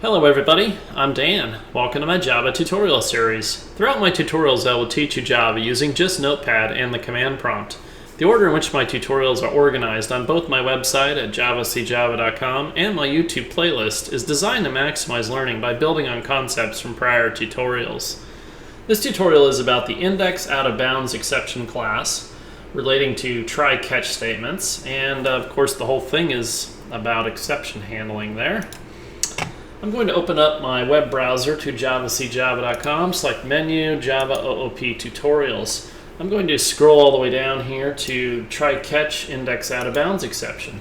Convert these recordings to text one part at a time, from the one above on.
Hello everybody, I'm Dan. Welcome to my Java tutorial series. Throughout my tutorials I will teach you Java using just Notepad and the command prompt. The order in which my tutorials are organized on both my website at javacjava.com and my YouTube playlist is designed to maximize learning by building on concepts from prior tutorials. This tutorial is about the IndexOutOfBoundsException class relating to try-catch statements, and of course the whole thing is about exception handling there. I'm going to open up my web browser to javacjava.com, select menu, Java OOP tutorials. I'm going to scroll all the way down here to try-catch IndexOutOfBoundsException.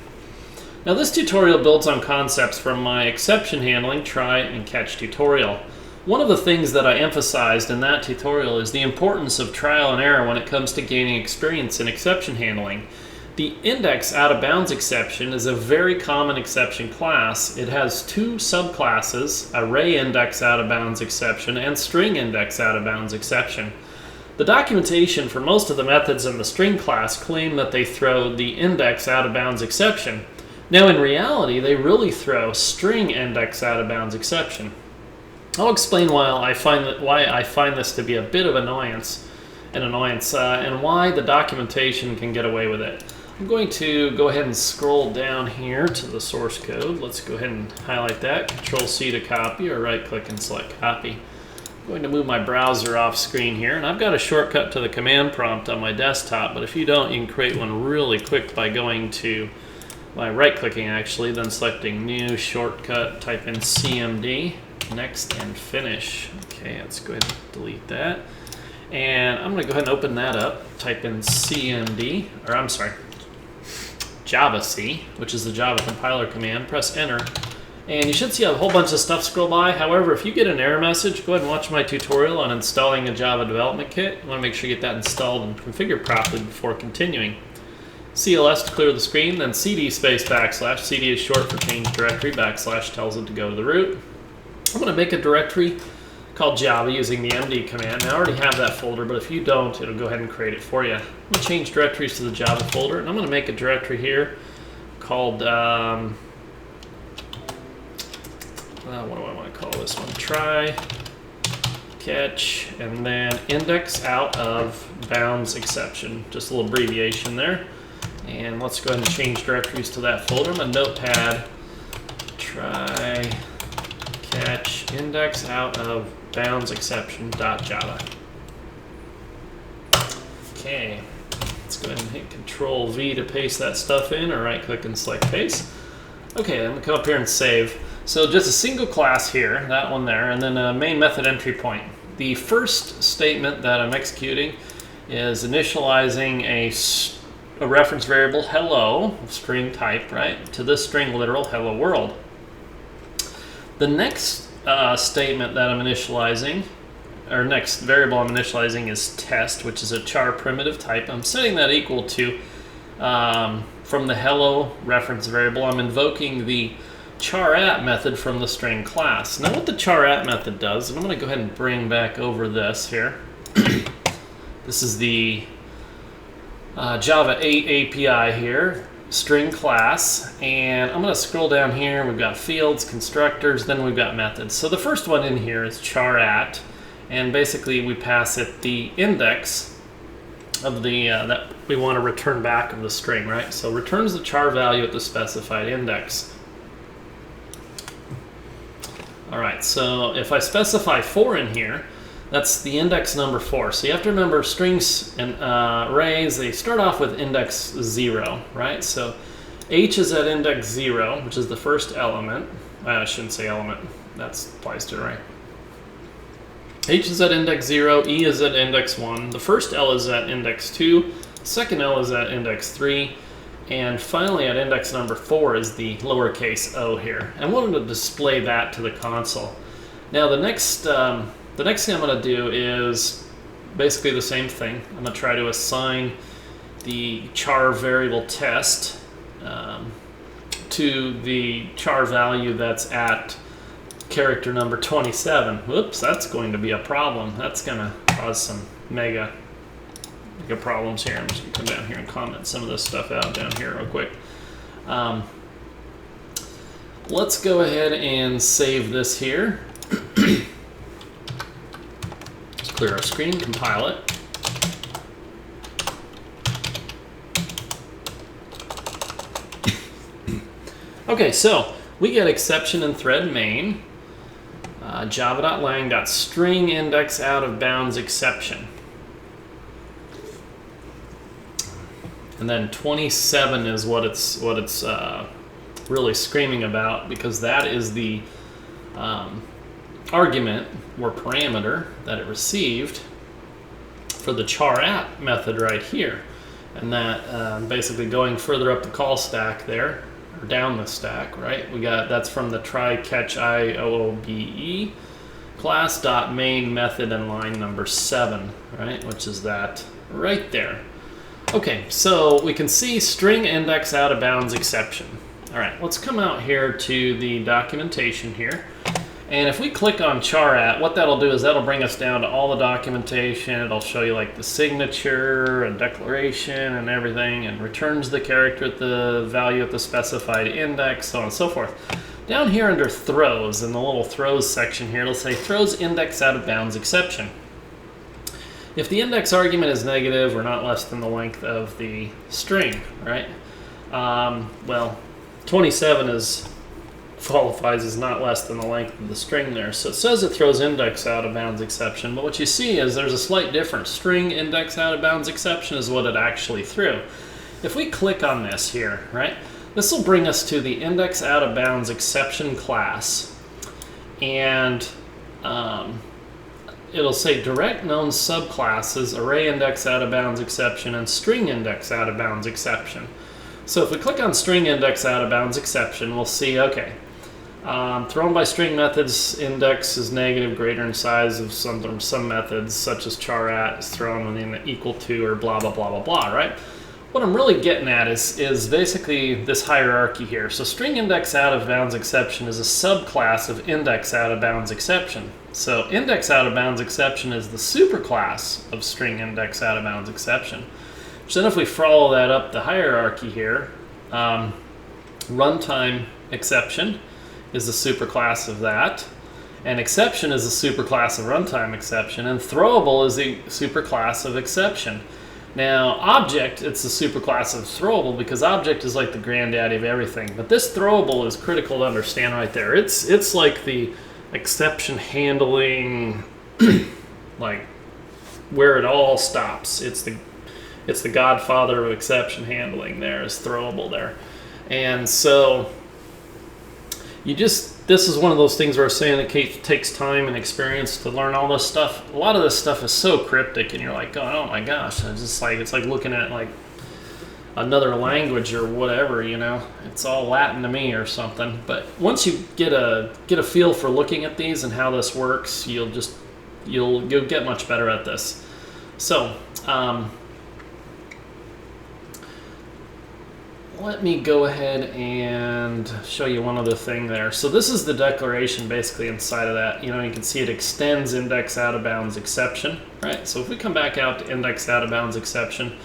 Now this tutorial builds on concepts from my exception handling try and catch tutorial. One of the things that I emphasized in that tutorial is the importance of trial and error when it comes to gaining experience in exception handling. The IndexOutOfBoundsException is a very common exception class. It has two subclasses, ArrayIndexOutOfBoundsException and StringIndexOutOfBoundsException. The documentation for most of the methods in the string class claim that they throw the IndexOutOfBoundsException. Now in reality, they really throw StringIndexOutOfBoundsException. I'll explain why I find this to be a bit of annoyance and why the documentation can get away with it. I'm going to go ahead and scroll down here to the source code. Let's go ahead and highlight that, Control-C to copy, or right-click and select copy. I'm going to move my browser off screen here, and I've got a shortcut to the command prompt on my desktop, but if you don't, you can create one really quick by going to, by right-clicking actually, then selecting New Shortcut, type in CMD, Next, and Finish. Okay, let's go ahead and delete that. And I'm going to go ahead and open that up, type in CMD, or I'm sorry, JavaC, which is the Java compiler command, press enter, and you should see a whole bunch of stuff scroll by. However, if you get an error message, go ahead and watch my tutorial on installing a Java development kit. You want to make sure you get that installed and configured properly before continuing. CLS to clear the screen, then CD space backslash. CD is short for change directory, backslash tells it to go to the root. I'm going to make a directory called Java using the MD command. Now, I already have that folder, but if you don't, it'll go ahead and create it for you. I'm going to change directories to the Java folder, and I'm going to make a directory here called, what do I want to call this one? Try, catch, and then IndexOutOfBoundsException. Just a little abbreviation there. And let's go ahead and change directories to that folder. I'm going to notepad, try, catch, IndexOutOfBoundsException.java. Okay, let's go ahead and hit Control-V to paste that stuff in, or right-click and select paste. Okay, I'm going to come up here and save. So just a single class here, that one there, and then a main method entry point. The first statement that I'm executing is initializing a reference variable hello, string type, right, to this string literal hello world. The next statement that I'm initializing, or next variable I'm initializing, is test, which is a char primitive type. I'm setting that equal to, from the hello reference variable, I'm invoking the charAt method from the string class. Now what the charAt method does, and I'm going to go ahead and bring back over this here. This is the Java 8 API here, string class, and I'm going to scroll down here. We've got fields, constructors, then we've got methods. So the first one in here is charAt, and basically we pass it the index of the that we want to return back of the string, right? So returns the char value at the specified index. All right, so if I specify 4 in here, that's the index number 4. So you have to remember strings and arrays, they start off with index 0, right? So H is at index 0, which is the first element. I shouldn't say element, that applies to array. H is at index 0, E is at index 1, the first L is at index 2, second L is at index 3, and finally at index number 4 is the lowercase o here. I wanted to display that to the console. Now the next thing I'm going to do is basically the same thing. I'm going to try to assign the char variable test to the char value that's at character number 27. Whoops, that's going to be a problem. That's going to cause some mega problems here. I'm just going to come down here and comment some of this stuff out down here real quick. let's go ahead and save this here. Let's clear our screen, compile it. Okay, so we get exception in thread main, java.lang.stringIndexOutOfBoundsException. And then 27 is what it's really screaming about, because that is the argument or parameter that it received for the charAt method right here. And that basically going further up the call stack there, or down the stack, right? We got, that's from the try catch IOOBE class dot main method in line number 7, right? Which is that right there. Okay, so we can see StringIndexOutOfBoundsException. All right, let's come out here to the documentation here. And if we click on charAt, what that'll do is that'll bring us down to all the documentation. It'll show you like the signature and declaration and everything, and returns the character at the value at the specified index, so on and so forth. Down here under throws, in the little throws section here, it'll say throws index out of bounds exception. If the index argument is negative or not less than the length of the string, right? Well, 27 qualifies as not less than the length of the string there. So it says it throws index out of bounds exception, but what you see is there's a slight difference. String index out of bounds exception is what it actually threw. If we click on this here, right, this will bring us to the index out of bounds exception class, and it'll say direct known subclasses, ArrayIndexOutOfBoundsException, and StringIndexOutOfBoundsException. So if we click on StringIndexOutOfBoundsException, we'll see, okay, thrown by string methods, index is negative, greater in size of some methods, such as charAt is thrown when equal to, or blah, blah, blah, blah, blah, right? What I'm really getting at is basically this hierarchy here. So StringIndexOutOfBoundsException is a subclass of IndexOutOfBoundsException. So IndexOutOfBoundsException is the superclass of StringIndexOutOfBoundsException. So then if we follow that up the hierarchy here, runtime exception is the superclass of that, and exception is the superclass of runtime exception, and throwable is the superclass of exception. Now, object, it's the superclass of throwable, because object is like the granddaddy of everything. But this throwable is critical to understand right there. It's like the exception handling, like where it all stops. It's the godfather of exception handling there, is throwable there. And so this is one of those things where I'm saying it takes time and experience to learn all this stuff. A lot of this stuff is so cryptic, and you're like, oh my gosh, it's like looking at like another language or whatever, you know. It's all Latin to me or something. But once you get a feel for looking at these and how this works, you'll get much better at this. So let me go ahead and show you one other thing there. So this is the declaration basically inside of that. You know, you can see it extends index out of bounds exception, right? So if we come back out to index out of bounds exception,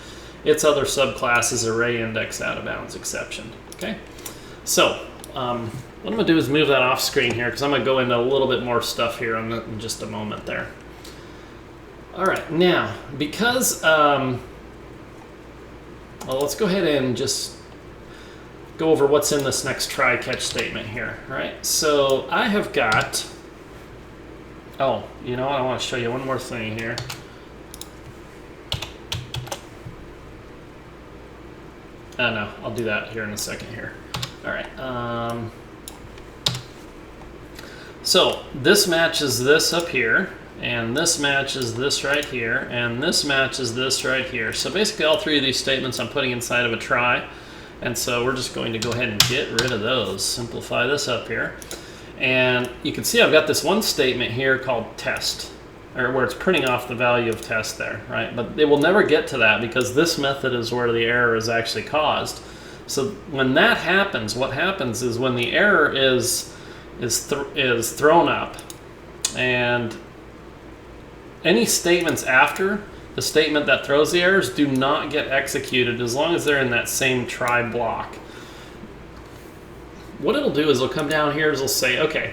its other subclass is array index out of bounds exception, okay? So what I'm gonna do is move that off screen here, because I'm gonna go into a little bit more stuff here in just a moment there. All right, now, because, well, let's go ahead and just go over what's in this next try catch statement here, right? So I have got, oh, you know what, I want to show you one more thing here. No, I'll do that here in a second here. All right. So this matches this up here, and this matches this right here, and this matches this right here. So basically all three of these statements I'm putting inside of a try. And so we're just going to go ahead and get rid of those. Simplify this up here. And you can see I've got this one statement here called test, or where it's printing off the value of test there, right? But it will never get to that, because this method is where the error is actually caused. So when that happens, what happens is when the error is thrown up, and any statements after the statement that throws the errors do not get executed as long as they're in that same try block. what it'll do is it'll come down here, it'll say, okay,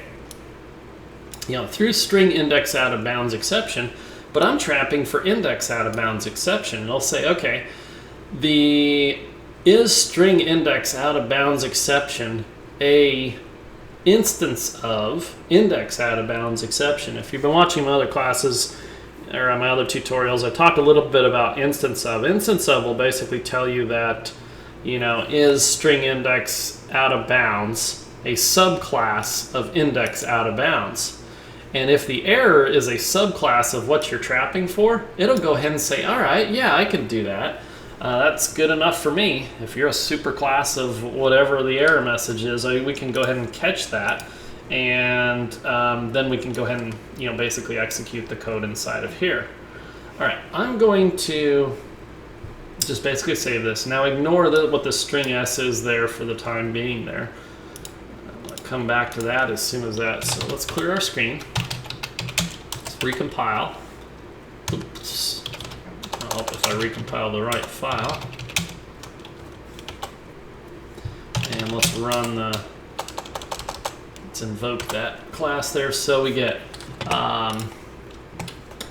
through StringIndexOutOfBoundsException, but I'm trapping for IndexOutOfBoundsException. It'll say, okay, is StringIndexOutOfBoundsException a instance of IndexOutOfBoundsException? If you've been watching my other classes or my other tutorials, I talked a little bit about instance of. Instance of will basically tell you that, is StringIndexOutOfBounds a subclass of IndexOutOfBounds? And if the error is a subclass of what you're trapping for, it'll go ahead and say, all right, yeah, I can do that. That's good enough for me. If you're a superclass of whatever the error message is, we can go ahead and catch that. And then we can go ahead and basically execute the code inside of here. All right, I'm going to just basically save this. Now ignore what the string s is there for the time being there. I'll come back to that as soon as that. So let's clear our screen. Let's recompile. Oops. I'll help if I recompile the right file. And let's run let's invoke that class there. So we get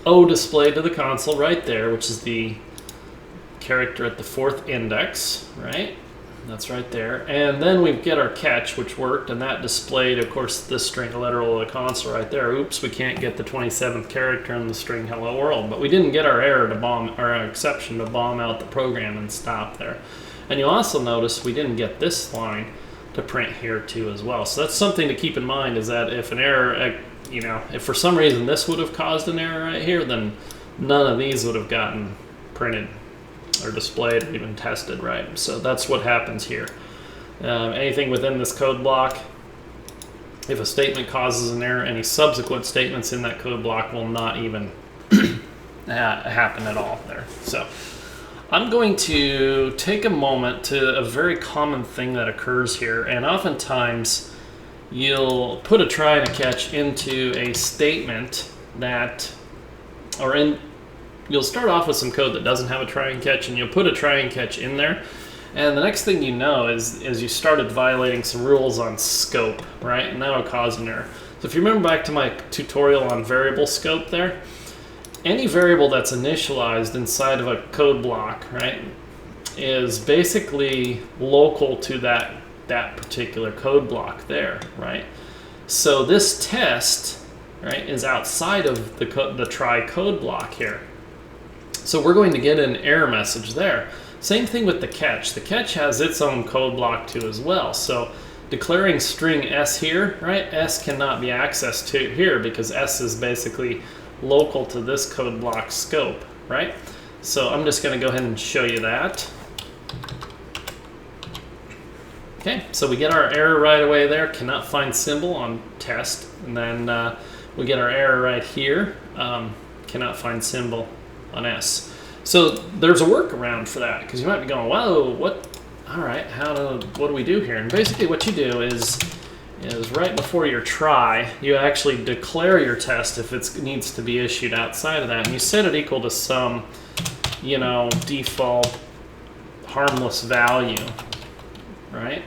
O displayed to the console right there, which is the character at the 4th index, right? That's right there. And then we get our catch, which worked, and that displayed, of course, this string literal of the console right there. Oops, we can't get the 27th character in the string hello world, but we didn't get our error to bomb, or our exception to bomb out the program and stop there. And you'll also notice we didn't get this line to print here too as well. So that's something to keep in mind, is that if an error, if for some reason this would have caused an error right here, then none of these would have gotten printed or displayed or even tested, right? So that's what happens here. Anything within this code block, if a statement causes an error, any subsequent statements in that code block will not even happen at all there. So I'm going to take a moment to a very common thing that occurs here, and oftentimes you'll put a try and a catch into a statement that, you'll start off with some code that doesn't have a try and catch, and you'll put a try and catch in there, and the next thing you know is you started violating some rules on scope, right? And that'll cause an error. So if you remember back to my tutorial on variable scope there, any variable that's initialized inside of a code block, right, is basically local to that particular code block there, right? So this test, right, is outside of the try code block here. So we're going to get an error message there. Same thing with the catch. The catch has its own code block too as well. So declaring string s here, right, s cannot be accessed to here because s is basically local to this code block scope, right? So I'm just going to go ahead and show you that. Okay, so we get our error right away there, cannot find symbol on test, and then we get our error right here, cannot find symbol on S. So there's a workaround for that, because you might be going, whoa, what? All right, what do we do here? And basically what you do is right before your try, you actually declare your test if it needs to be issued outside of that, and you set it equal to some, default harmless value, right?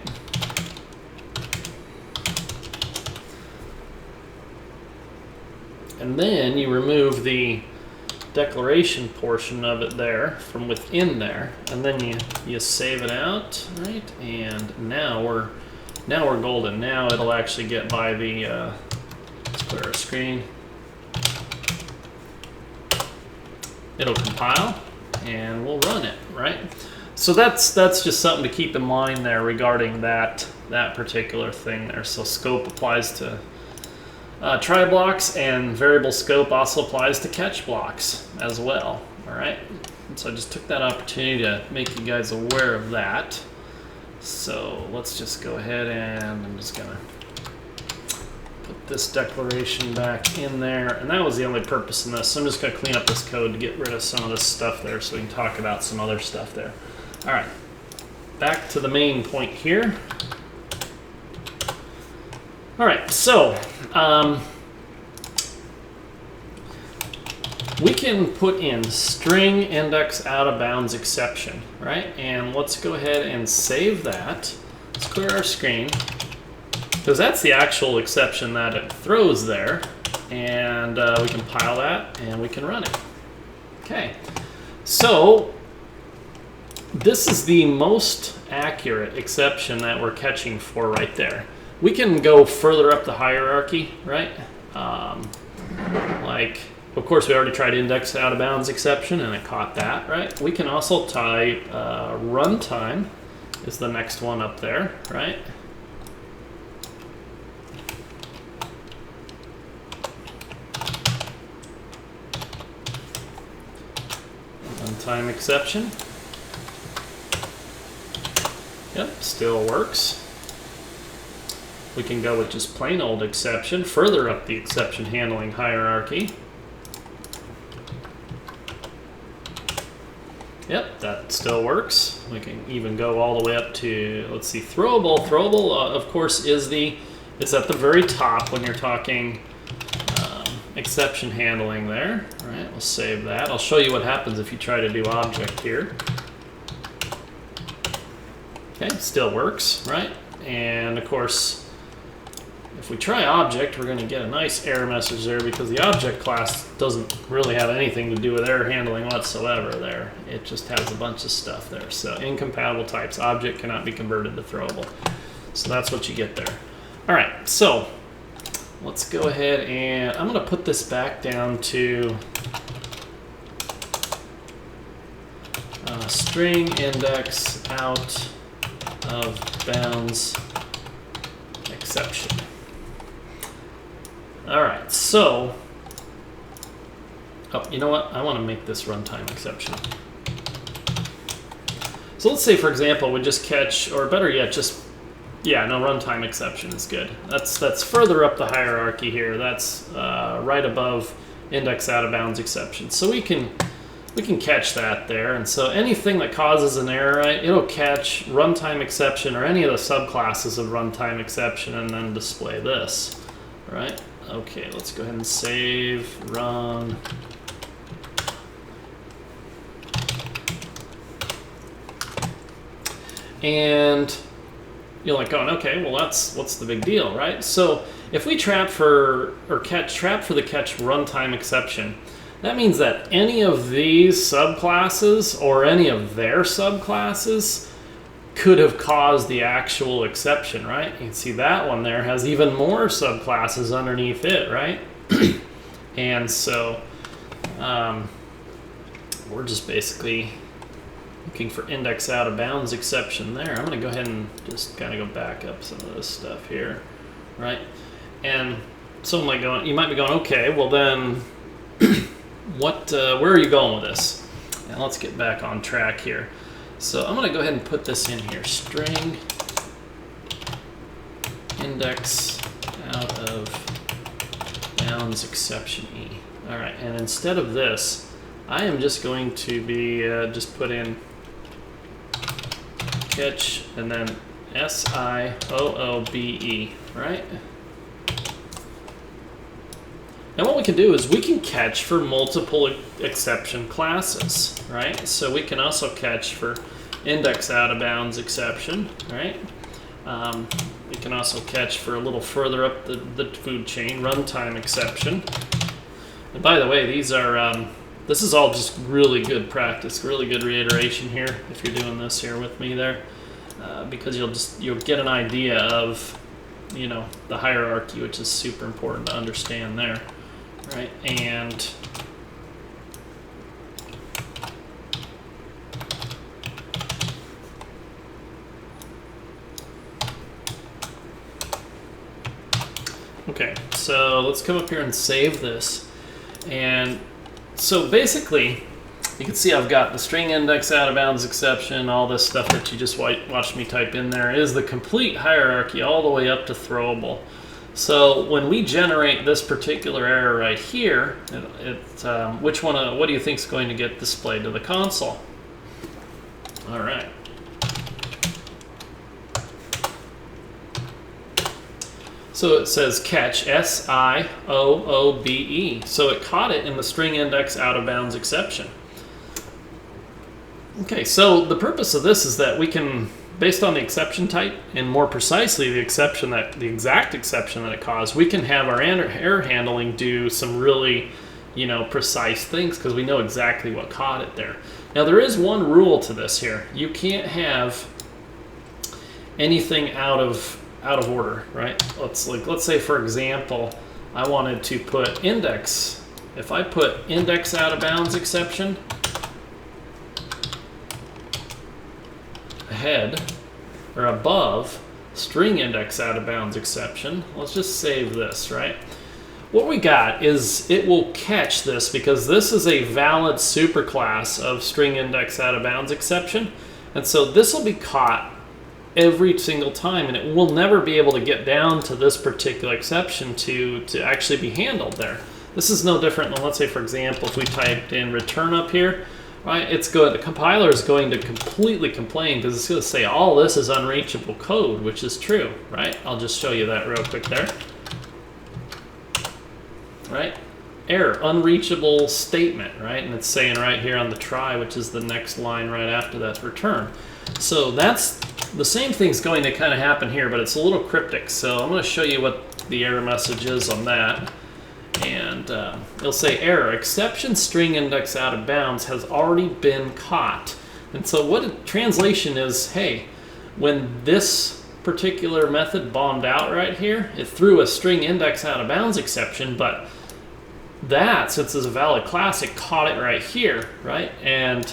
And then you remove the declaration portion of it there from within there, and then you save it out, right? And now we're golden. Now it'll actually get by the let's clear our screen. It'll compile and we'll run it, right? So that's just something to keep in mind there regarding that particular thing there. So scope applies to try blocks, and variable scope also applies to catch blocks as well. All right. And so I just took that opportunity to make you guys aware of that. So let's just go ahead and I'm just gonna put this declaration back in there, and that was the only purpose in this. So I'm just gonna clean up this code to get rid of some of this stuff there so we can talk about some other stuff there. All right, back to the main point here. All right, so we can put in StringIndexOutOfBoundsException, right? And let's go ahead and save that. Let's clear our screen. because that's the actual exception that it throws there. And we compile that and we can run it. Okay, so this is the most accurate exception that we're catching for right there. We can go further up the hierarchy, right? Like, of course, we already tried index out of bounds exception and it caught that, right? We can also type runtime is the next one up there, right? Runtime exception. Yep, still works. We can go with just plain old exception, further up the exception handling hierarchy. Yep, that still works. We can even go all the way up to, let's see, throwable. Throwable, of course, it's at the very top when you're talking exception handling there. All right, we'll save that. I'll show you what happens if you try to do object here. Okay, still works, right? And of course, if we try object, we're going to get a nice error message there because the object class doesn't really have anything to do with error handling whatsoever there. It just has a bunch of stuff there. So incompatible types, object cannot be converted to throwable. So that's what you get there. All right, so let's go ahead and I'm going to put this back down to string index out of bounds exception. All right, so, oh, you know what? I want to make this runtime exception. So let's say, for example, we just catch, or better yet, just, yeah, no, runtime exception is good. That's further up the hierarchy here. That's right above index out of bounds exception. So we can catch that there. And so anything that causes an error, right, it'll catch runtime exception or any of the subclasses of runtime exception and then display this, right? Okay, let's go ahead and save, run. And you're like going, okay, well, what's the big deal, right? So if we trap for the catch runtime exception, that means that any of these subclasses or any of their subclasses could have caused the actual exception, right? You can see that one there has even more subclasses underneath it, right? And so we're just basically looking for index out of bounds exception there. I'm going to go ahead and just kind of go back up some of this stuff here, right? And so you might be going, okay, well then, where are you going with this? And let's get back on track here. So I'm going to go ahead and put this in here. String index out of bounds exception E. All right, and instead of this, I am just going to be just put in catch and then SIOOBE, right? And what we can do is we can catch for multiple exception classes, right? So we can also catch for index out of bounds exception, right? We can also catch for a little further up the food chain, runtime exception. And by the way, these are this is all just really good practice, really good reiteration here if you're doing this here with me there, because you'll get an idea of, you know, the hierarchy, which is super important to understand there. Right, and okay, so let's come up here and save this. And so basically, you can see I've got the string index out of bounds exception, all this stuff that you just watched me type in there is the complete hierarchy all the way up to throwable. So when we generate this particular error right here, what do you think is going to get displayed to the console? All right. So it says catch SIOOBE. So it caught it in the string index out of bounds exception. Okay, so the purpose of this is that we can based on the exception type, and more precisely the exact exception that it caused, we can have our error handling do some really, precise things because we know exactly what caught it there. Now there is one rule to this here. You can't have anything out of order, right? Let's say for example, I wanted to put index. If I put index out of bounds exception ahead or above string index out of bounds exception, let's just save this, right? What we got is it will catch this because this is a valid superclass of string index out of bounds exception, and so this will be caught every single time, and it will never be able to get down to this particular exception to actually be handled there. This is no different than, let's say for example, if we typed in return up here, right? The compiler is going to completely complain because it's going to say all this is unreachable code, which is true, right? I'll just show you that real quick there. Right? Error, unreachable statement, right? And it's saying right here on the try, which is the next line right after that, return. So that's the same thing's going to kind of happen here, but it's a little cryptic. So I'm going to show you what the error message is on that. And it'll say error, exception string index out of bounds has already been caught. And so what translation is, hey, when this particular method bombed out right here, it threw a string index out of bounds exception, but that, since it's a valid class, it caught it right here, right? And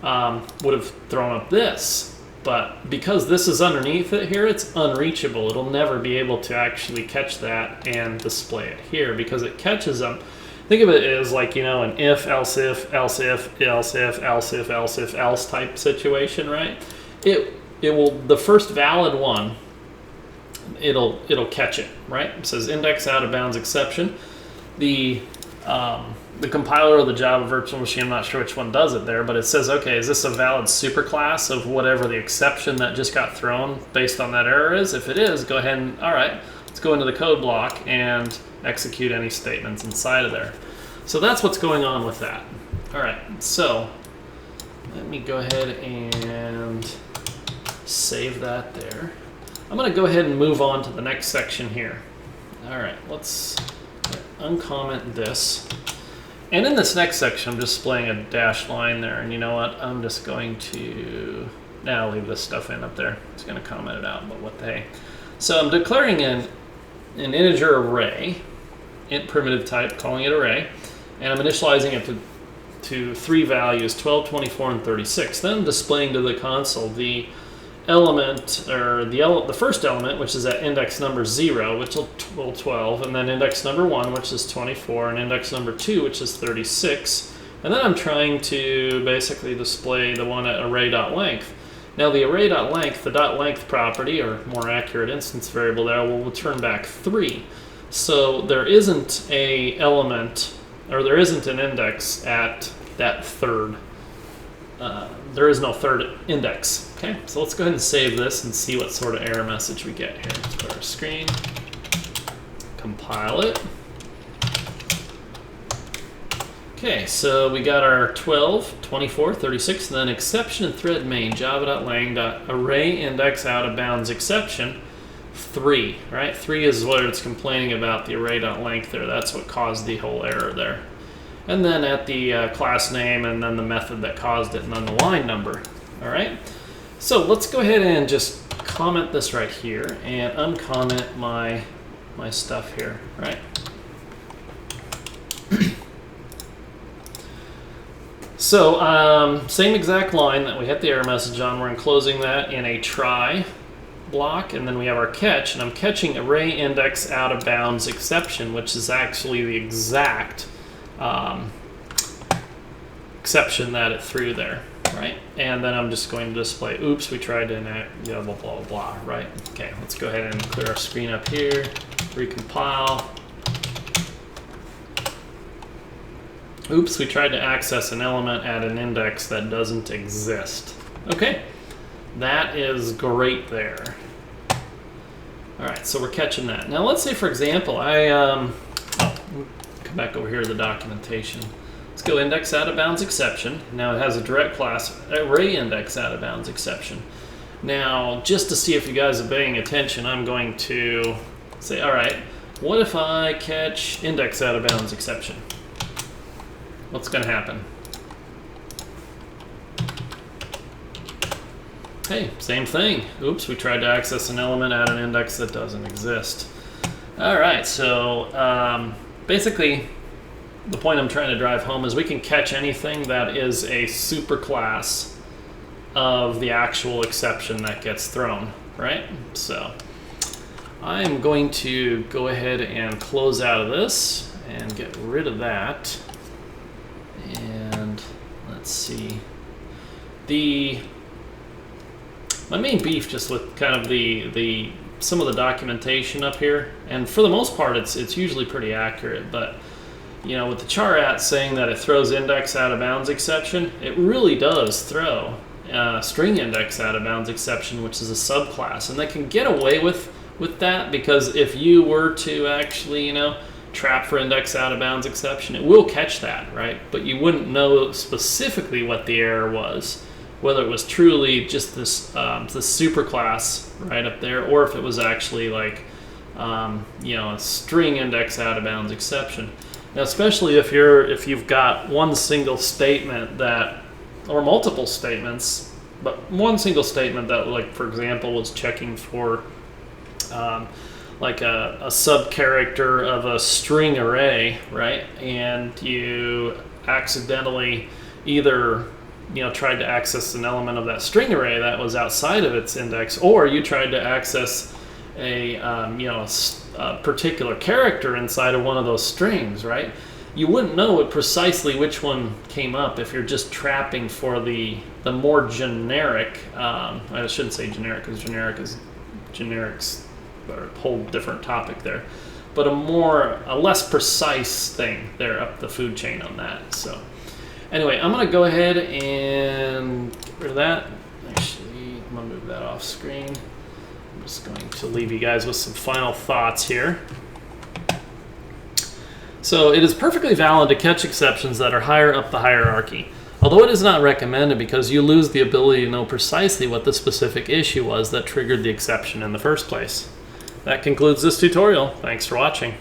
would have thrown up this. But because this is underneath it here, it's unreachable. It'll never be able to actually catch that and display it here because it catches them. Think of it as like, an if, else if, else if, else if, else if, else if, else type situation, right? It will, the first valid one, it'll catch it, right? It says index out of bounds exception. The compiler or the Java virtual machine, I'm not sure which one does it there, but it says, okay, is this a valid superclass of whatever the exception that just got thrown based on that error is? If it is, go ahead and, all right, let's go into the code block and execute any statements inside of there. So that's what's going on with that. All right, so let me go ahead and save that there. I'm going to go ahead and move on to the next section here. All right, let's uncomment this. And in this next section, I'm displaying a dashed line there. And you know what? I'm just going to now leave this stuff in up there. It's going to comment it out, but what the hey. So I'm declaring an integer array, int primitive type, calling it array, and I'm initializing it to 3 values, 12, 24, and 36. Then I'm displaying to the console the element, or the first element, which is at index number 0, which will 12, and then index number 1, which is 24, and index number 2, which is 36. And then I'm trying to basically display the one at array.length. Now the array.length, the .length property, or more accurate instance variable there, will return back 3. So there isn't a element, or there isn't an index at that third. There is no third index. Okay, so let's go ahead and save this and see what sort of error message we get here. Let's go to our screen, compile it. Okay, so we got our 12, 24, 36, and then exception and thread main java.lang.ArrayIndexOutOfBoundsException 3, right? 3 is what it's complaining about, the array.length there. That's what caused the whole error there. And then at the class name, and then the method that caused it, and then the line number. All right. So let's go ahead and just comment this right here and uncomment my stuff here, right? So same exact line that we had the error message on. We're enclosing that in a try block, and then we have our catch, and I'm catching ArrayIndexOutOfBoundsException, which is actually the exact exception that it threw there, right? And then I'm just going to display, oops, we tried to enact, blah, blah, blah, blah, right? Okay, let's go ahead and clear our screen up here, recompile. Oops, we tried to access an element at an index that doesn't exist. Okay, that is great there. All right, so we're catching that. Now let's say, for example, come back over here to the documentation. Let's go index out of bounds exception. Now it has a direct class, ArrayIndexOutOfBoundsException. Now, just to see if you guys are paying attention, I'm going to say, all right, what if I catch index out of bounds exception? What's going to happen? Hey, same thing. Oops, we tried to access an element at an index that doesn't exist. All right, so basically, the point I'm trying to drive home is we can catch anything that is a superclass of the actual exception that gets thrown, right? So I'm going to go ahead and close out of this and get rid of that. And let's see. My main beef just with kind of some of the documentation up here, and for the most part it's usually pretty accurate, but you know, with the charAt saying that it throws index out of bounds exception, it really does throw string index out of bounds exception, which is a subclass, and they can get away with that because if you were to actually, you know, trap for index out of bounds exception, it will catch that, right? But you wouldn't know specifically what the error was, whether it was truly just this superclass right up there, or if it was actually like you know, a string index out of bounds exception. Now, especially if you've got one single statement that, or multiple statements, but one single statement that, like for example, was checking for like a subcharacter of a string array, right? And you accidentally either, you know, tried to access an element of that string array that was outside of its index, or you tried to access a you know, a particular character inside of one of those strings, right? You wouldn't know precisely which one came up if you're just trapping for the more generic. I shouldn't say generic because generics are a whole different topic there, but a less precise thing there up the food chain on that. So anyway, I'm going to go ahead and get rid of that. Actually, I'm going to move that off screen. I'm just going to leave you guys with some final thoughts here. So it is perfectly valid to catch exceptions that are higher up the hierarchy, although it is not recommended because you lose the ability to know precisely what the specific issue was that triggered the exception in the first place. That concludes this tutorial. Thanks for watching.